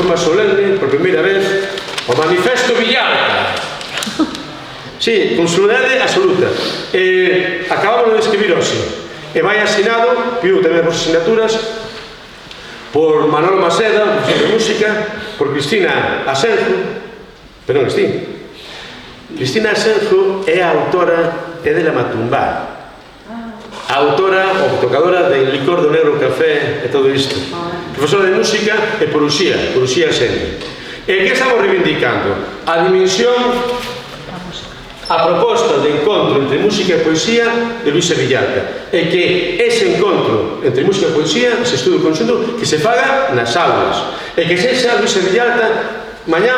forma solemne, por primeira vez, o Manifesto Villalta. Sí, con solemnidade absoluta. Acabamos de escribir hoxe. E vai asinado, pido tamén as asinaturas, por Manolo Maseda, profesor de música, por Cristina Asenjo, perdón, Cristina Asenjo é a autora, é de La Matumbá, a autora ou tocadora del licor do negro café e todo isto, profesora de música e por Uxía Xente. E que estamos reivindicando? A dimensión, a proposta de encontro entre música e poesía de Luisa Villalta, e que ese encontro entre música e poesía, ese estudo conxunto, que se faga nas aulas, e que sexa Luisa Villalta mañán,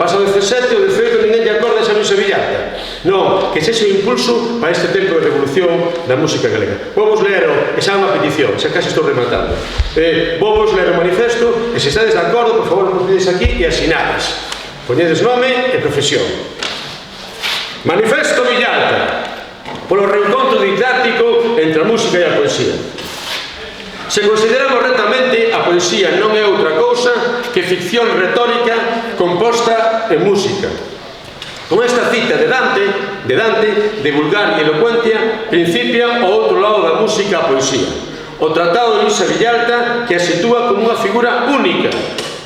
pasa o 17 ou 18, ninguén lle acorda esa Luisa Villalta. Non, que sexa o impulso para este tempo de revolución da música galega. Vou vos ler, esa é unha petición, xa casi estou rematando. Vou vos ler o manifesto, e se estades de acordo, por favor, non pides aquí e asinades. Poñedes nome e profesión. Manifesto Villalta, polo reencontro didáctico entre a música e a poesía. Se consideramos rectamente, a poesía non é outra cousa que ficción retórica composta en música. Con esta cita de Dante, de vulgar e elocuencia, principia o outro lado da música a poesía. O Tratado de Luisa Villalta, que a sitúa como unha figura única,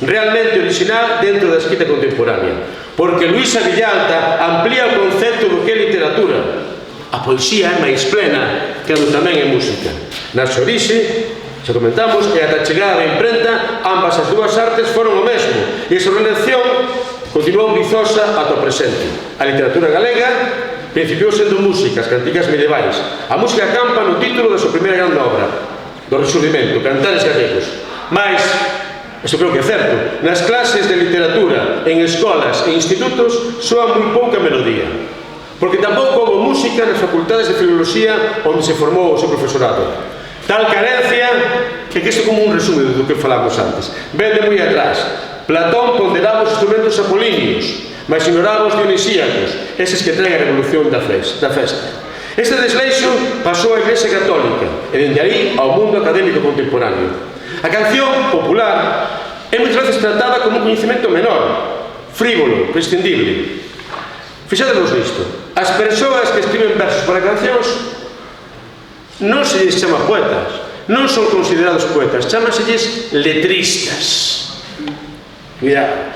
realmente original dentro da escrita contemporánea. Porque Luisa Villalta amplía o concepto do que é literatura. A poesía é máis plena que do tamén é música. Na súa orixe, xa comentamos, e ata a chegada da imprenta, ambas as dúas artes foron o mesmo, e esa relación continuou vizosa ata o presente. A literatura galega principiou sendo música, as cantigas medievais. A música campa no título da súa primeira grande obra, do Rexurdimento, Cantares Galegos. Mais, isto creo que é certo, nas clases de literatura, en escolas e institutos, soa moi pouca melodía, porque tampouco houve música nas facultades de filoloxía onde se formou o seu profesorado. Tal carencia que isto é como un resumen do que falamos antes. Vende moi atrás. Platón ponderaba os instrumentos apolíneos, mas ignoraba os dionisíacos, eses que traen a revolución da festa. Este desleixo pasou á Iglesia Católica e dende aí ao mundo académico contemporáneo. A canción popular é moitas veces tratada como un coñecemento menor, frívolo, prescindible. Fixadevos nisto. As persoas que escriben versos para cancións non se lles chama poetas, non son considerados poetas, chámaselles letristas. Cuidado.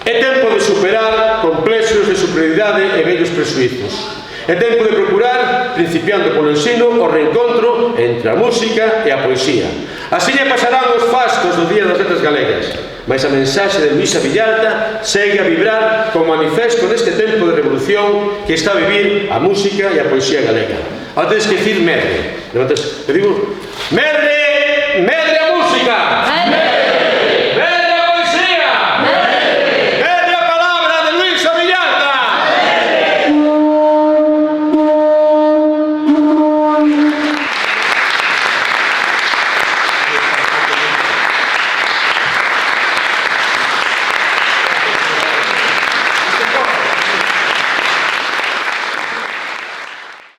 É tempo de superar complexos de superioridade e vellos presuizos. É tempo de procurar, principiando polo ensino, o reencontro entre a música e a poesía. Así lle pasarán os fastos do Día das Letras Galegas, mas a mensaxe de Luisa Villalta segue a vibrar como manifesto deste tempo de revolución que está a vivir a música e a poesía galega. Ahora tedes que decir medre. Te digo, medre a música!